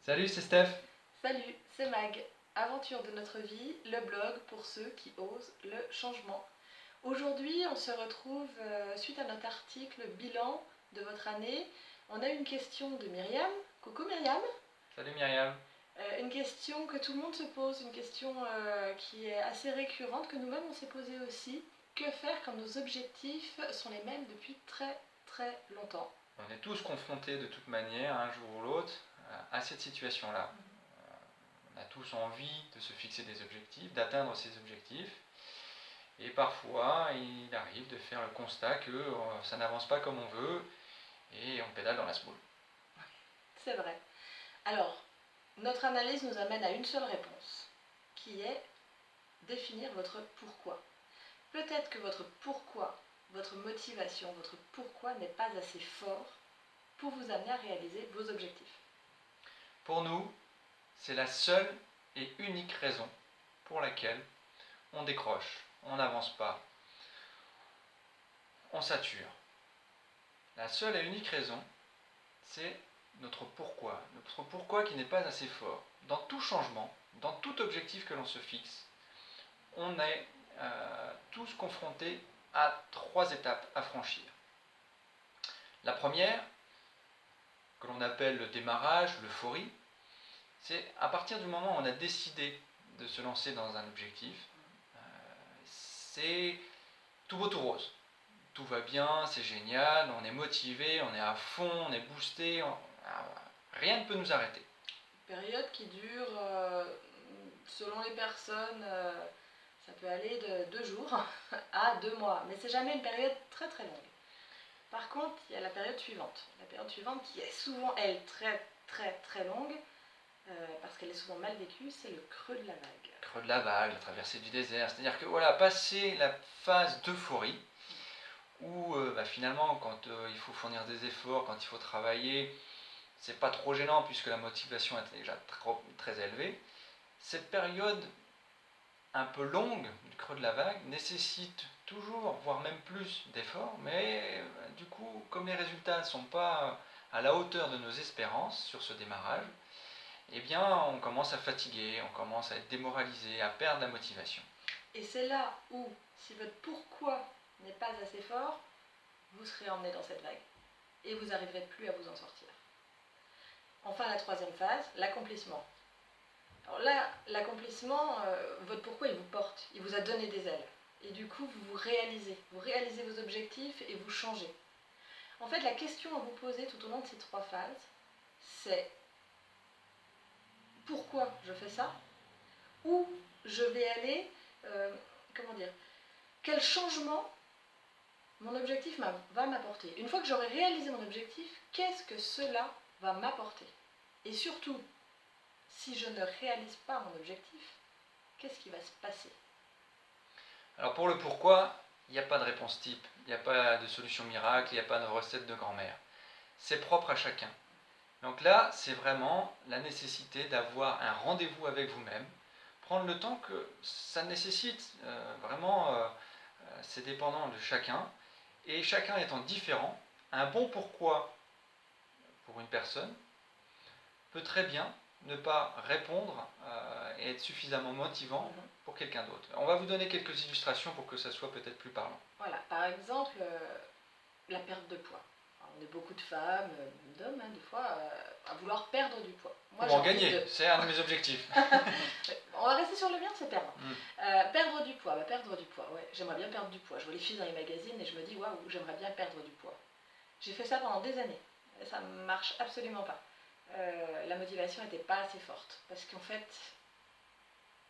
Salut, c'est Steph. Salut, c'est Mag. Aventure de notre vie, le blog pour ceux qui osent le changement. Aujourd'hui, on se retrouve suite à notre article bilan de votre année. On a une question de Myriam. Coucou Myriam. Salut Myriam. Une question que tout le monde se pose, une question qui est assez récurrente, que nous-mêmes on s'est posée aussi. Que faire quand nos objectifs sont les mêmes depuis très très longtemps? On est tous confrontés de toute manière, un jour ou l'autre, à cette situation-là. On a tous envie de se fixer des objectifs, d'atteindre ces objectifs. Et parfois, il arrive de faire le constat que ça n'avance pas comme on veut et on pédale dans la semoule. C'est vrai. Alors, notre analyse nous amène à une seule réponse, qui est définir votre pourquoi. Peut-être que votre pourquoi, votre motivation, votre pourquoi n'est pas assez fort pour vous amener à réaliser vos objectifs. Pour nous, c'est la seule et unique raison pour laquelle on décroche, on n'avance pas, on sature. La seule et unique raison, c'est notre pourquoi qui n'est pas assez fort. Dans tout changement, dans tout objectif que l'on se fixe, on est tous confrontés à 3 étapes à franchir. La première, que l'on appelle le démarrage, l'euphorie, c'est à partir du moment où on a décidé de se lancer dans un objectif, c'est tout beau tout rose. Tout va bien, c'est génial, on est motivé, on est à fond, on est boosté, rien ne peut nous arrêter. Période qui dure, selon les personnes, ça peut aller de 2 jours à 2 mois, mais c'est jamais une période très très longue. Par contre, il y a la période suivante. La période suivante qui est souvent, elle, très très très longue, parce qu'elle est souvent mal vécue, c'est le creux de la vague. Creux de la vague, la traversée du désert, c'est-à-dire que voilà, passer la phase d'euphorie, où finalement quand il faut fournir des efforts, quand il faut travailler, c'est pas trop gênant puisque la motivation est déjà très élevée. Cette période un peu longue du creux de la vague nécessite toujours, voire même plus d'efforts, mais du coup, comme les résultats ne sont pas à la hauteur de nos espérances sur ce démarrage, eh bien on commence à fatiguer, on commence à être démoralisé, à perdre la motivation. Et c'est là où, si votre pourquoi n'est pas assez fort, vous serez emmené dans cette vague. Et vous n'arriverez plus à vous en sortir. Enfin, la troisième phase, l'accomplissement. Alors là, l'accomplissement, votre pourquoi, il vous porte, il vous a donné des ailes. Et du coup, vous réalisez vos objectifs et vous changez. En fait, la question à vous poser tout au long de ces 3 phases, c'est pourquoi je fais ça? Où je vais aller? Comment dire? Quel changement mon objectif va m'apporter? Une fois que j'aurai réalisé mon objectif, qu'est-ce que cela va m'apporter? Et surtout, si je ne réalise pas mon objectif, qu'est-ce qui va se passer? Alors pour le pourquoi, il n'y a pas de réponse type, il n'y a pas de solution miracle, il n'y a pas de recette de grand-mère. C'est propre à chacun. Donc là, c'est vraiment la nécessité d'avoir un rendez-vous avec vous-même, prendre le temps que ça nécessite, vraiment, c'est dépendant de chacun, et chacun étant différent, un bon pourquoi pour une personne peut très bien ne pas répondre et être suffisamment motivant pour quelqu'un d'autre. On va vous donner quelques illustrations pour que ça soit peut-être plus parlant. Voilà, par exemple, la perte de poids. Alors, on est beaucoup de femmes, d'hommes, des fois, à vouloir perdre du poids. Moi, pour en gagner, c'est un de mes objectifs. On va rester sur le mien, c'est perdre. Perdre du poids, ouais. J'aimerais bien perdre du poids. Je vois les filles dans les magazines et je me dis, waouh, j'aimerais bien perdre du poids. J'ai fait ça pendant des années. Et ça ne marche absolument pas. La motivation n'était pas assez forte. Parce qu'en fait,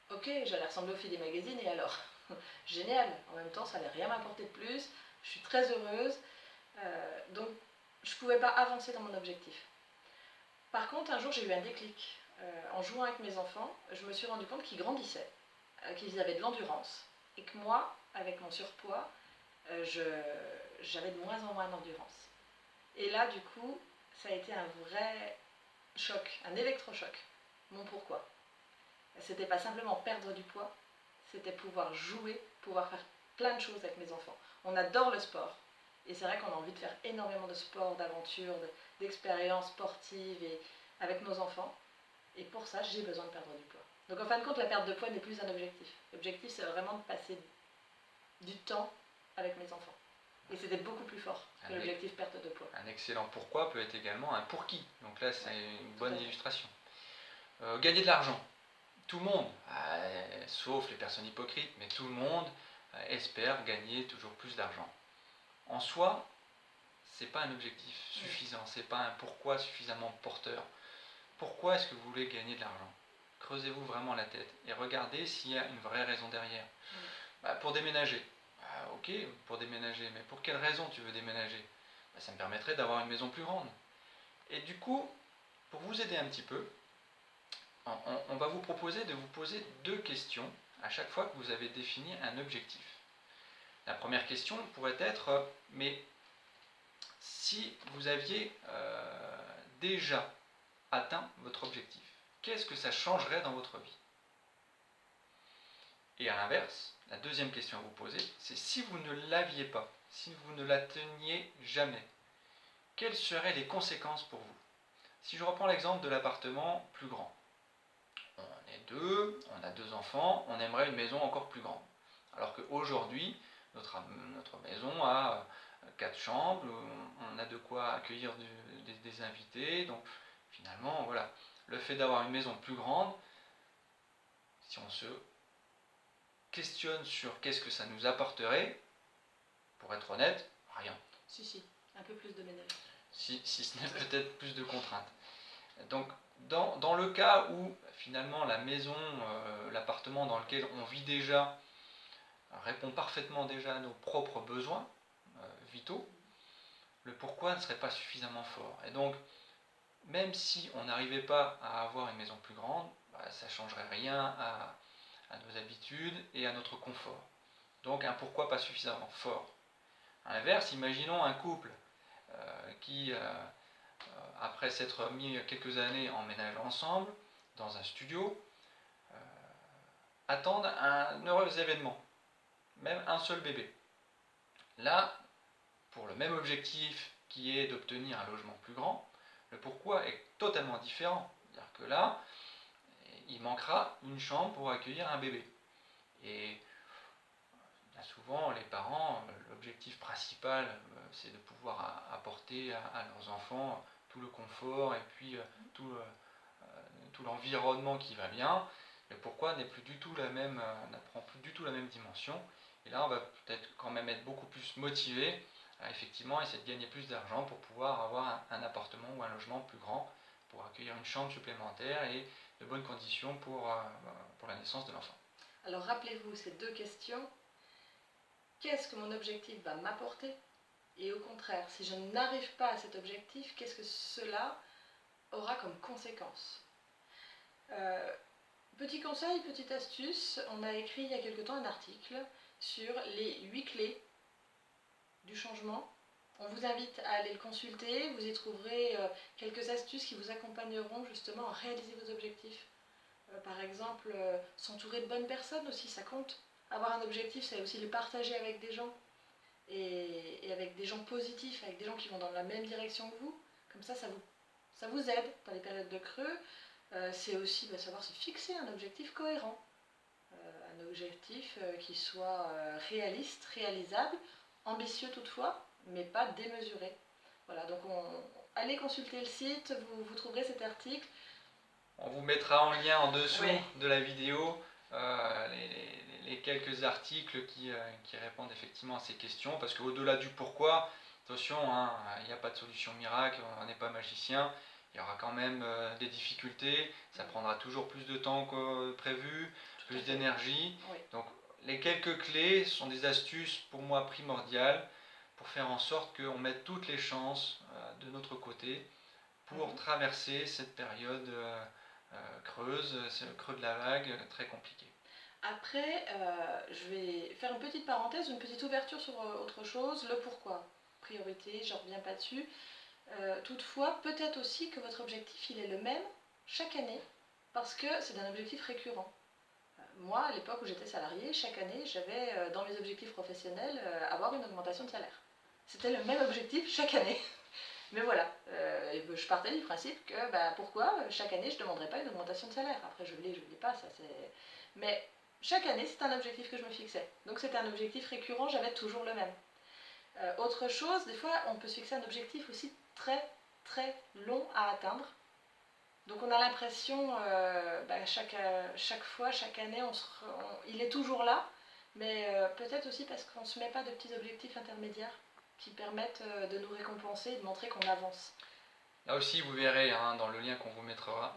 ok, j'allais ressembler aux filles des magazines et alors génial, en même temps ça n'allait rien m'apporter de plus, je suis très heureuse, donc je ne pouvais pas avancer dans mon objectif. Par contre, un jour j'ai eu un déclic. En jouant avec mes enfants, je me suis rendu compte qu'ils grandissaient, qu'ils avaient de l'endurance, et que moi, avec mon surpoids, j'avais de moins en moins d'endurance. Et là, du coup, ça a été un vrai choc, un électrochoc. Mon pourquoi. C'était pas simplement perdre du poids, c'était pouvoir jouer, pouvoir faire plein de choses avec mes enfants. On adore le sport. Et c'est vrai qu'on a envie de faire énormément de sport, d'aventures, d'expériences sportives et avec nos enfants. Et pour ça, j'ai besoin de perdre du poids. Donc en fin de compte, la perte de poids n'est plus un objectif. L'objectif, c'est vraiment de passer du temps avec mes enfants. Et c'était beaucoup plus fort que l'objectif perte de poids. Un excellent pourquoi peut être également un pour qui. Donc là, c'est une bonne illustration. Gagner de l'argent. Tout le monde, sauf les personnes hypocrites, mais tout le monde espère gagner toujours plus d'argent. En soi, c'est pas un objectif suffisant, c'est pas un pourquoi suffisamment porteur. Pourquoi est-ce que vous voulez gagner de l'argent? Creusez-vous vraiment la tête et regardez s'il y a une vraie raison derrière. Pour déménager. Ok, pour déménager, mais pour quelle raison tu veux déménager? Ça me permettrait d'avoir une maison plus grande. Et du coup, pour vous aider un petit peu, on va vous proposer de vous poser 2 questions à chaque fois que vous avez défini un objectif. La première question pourrait être, mais si vous aviez déjà atteint votre objectif, qu'est-ce que ça changerait dans votre vie? Et à l'inverse, la deuxième question à vous poser, c'est si vous ne l'aviez pas, si vous ne l'atteignez jamais, quelles seraient les conséquences pour vous? Si je reprends l'exemple de l'appartement plus grand, on est 2, on a 2 enfants, on aimerait une maison encore plus grande. Alors qu'aujourd'hui, notre maison a 4 chambres, on a de quoi accueillir des invités, donc finalement, voilà, le fait d'avoir une maison plus grande, si on se questionne sur qu'est-ce que ça nous apporterait, pour être honnête, rien. Si, un peu plus de ménage. Si ce n'est peut-être plus de contraintes. Donc, dans le cas où finalement la maison, l'appartement dans lequel on vit déjà, répond parfaitement déjà à nos propres besoins vitaux, le pourquoi ne serait pas suffisamment fort. Et donc, même si on n'arrivait pas à avoir une maison plus grande, ça ne changerait rien à nos habitudes et à notre confort. Donc un pourquoi pas suffisamment fort. À l'inverse, imaginons un couple qui, après s'être mis quelques années en ménage ensemble, dans un studio, attendent un heureux événement, même un seul bébé. Là, pour le même objectif qui est d'obtenir un logement plus grand, le pourquoi est totalement différent. C'est-à-dire que là, il manquera une chambre pour accueillir un bébé. Et bien souvent, les parents, l'objectif principal, c'est de pouvoir apporter à leurs enfants tout le confort et puis tout l'environnement qui va bien. Le pourquoi n'est plus du tout n'apprend plus du tout la même dimension. Et là, on va peut-être quand même être beaucoup plus motivé à effectivement essayer de gagner plus d'argent pour pouvoir avoir un appartement ou un logement plus grand, pour accueillir une chambre supplémentaire et de bonnes conditions pour la naissance de l'enfant. Alors rappelez-vous ces 2 questions. Qu'est-ce que mon objectif va m'apporter? Et au contraire, si je n'arrive pas à cet objectif, qu'est-ce que cela aura comme conséquence? Petit conseil, petite astuce, on a écrit il y a quelque temps un article sur les 8 clés du changement. On vous invite à aller le consulter, vous y trouverez quelques astuces qui vous accompagneront justement à réaliser vos objectifs. Par exemple, s'entourer de bonnes personnes aussi, ça compte. Avoir un objectif, c'est aussi le partager avec des gens et avec des gens positifs, avec des gens qui vont dans la même direction que vous. Comme ça vous aide dans les périodes de creux. C'est aussi savoir se fixer un objectif cohérent. Un objectif qui soit réaliste, réalisable, ambitieux toutefois, mais pas démesuré. Voilà, donc allez consulter le site, vous trouverez cet article. On vous mettra en lien en dessous de la vidéo les quelques articles qui répondent effectivement à ces questions, parce qu'au-delà du pourquoi, attention, il n'y a pas de solution miracle, on n'est pas magicien, il y aura quand même des difficultés, ça prendra toujours plus de temps que prévu, plus d'énergie. Oui. Donc les quelques clés sont des astuces pour moi primordiales pour faire en sorte qu'on mette toutes les chances de notre côté pour traverser cette période creuse, c'est le creux de la vague, très compliqué. Après, je vais faire une petite parenthèse, une petite ouverture sur autre chose, le pourquoi. Priorité, je ne reviens pas dessus. Toutefois, peut-être aussi que votre objectif, il est le même chaque année, parce que c'est un objectif récurrent. Moi, à l'époque où j'étais salariée, chaque année, j'avais dans mes objectifs professionnels avoir une augmentation de salaire. C'était le même objectif chaque année. Mais voilà, je partais du principe que pourquoi chaque année je ne demanderais pas une augmentation de salaire. Après je l'ai pas, ça c'est... Mais chaque année c'est un objectif que je me fixais. Donc c'était un objectif récurrent, j'avais toujours le même. Autre chose, des fois on peut se fixer un objectif aussi très très long à atteindre. Donc on a l'impression, chaque fois, chaque année, il est toujours là, mais peut-être aussi parce qu'on ne se met pas de petits objectifs intermédiaires qui permettent de nous récompenser et de montrer qu'on avance. Là aussi, vous verrez dans le lien qu'on vous mettra,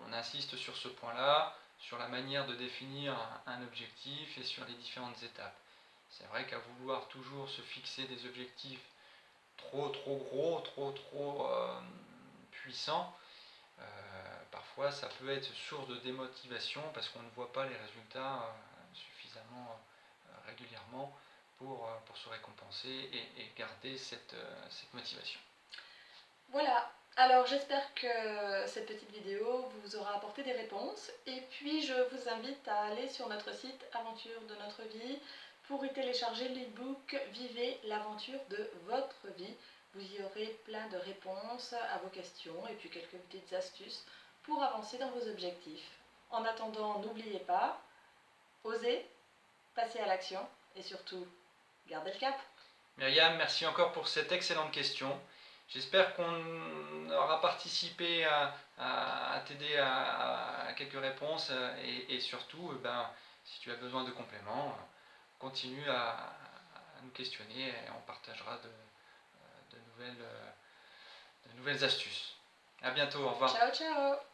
on insiste sur ce point-là, sur la manière de définir un objectif et sur les différentes étapes. C'est vrai qu'à vouloir toujours se fixer des objectifs trop gros, trop puissants, parfois ça peut être source de démotivation parce qu'on ne voit pas les résultats suffisamment régulièrement pour se récompenser et garder cette motivation. Voilà, alors j'espère que cette petite vidéo vous aura apporté des réponses et puis je vous invite à aller sur notre site Aventure de notre vie pour y télécharger l'e-book Vivez l'aventure de votre vie. Vous y aurez plein de réponses à vos questions et puis quelques petites astuces pour avancer dans vos objectifs. En attendant, n'oubliez pas, osez, passez à l'action et surtout, gardez le cap. Myriam, merci encore pour cette excellente question. J'espère qu'on aura participé à t'aider à quelques réponses et surtout, si tu as besoin de compléments, continue à nous questionner et on partagera de nouvelles astuces. À bientôt, au revoir. Ciao, ciao.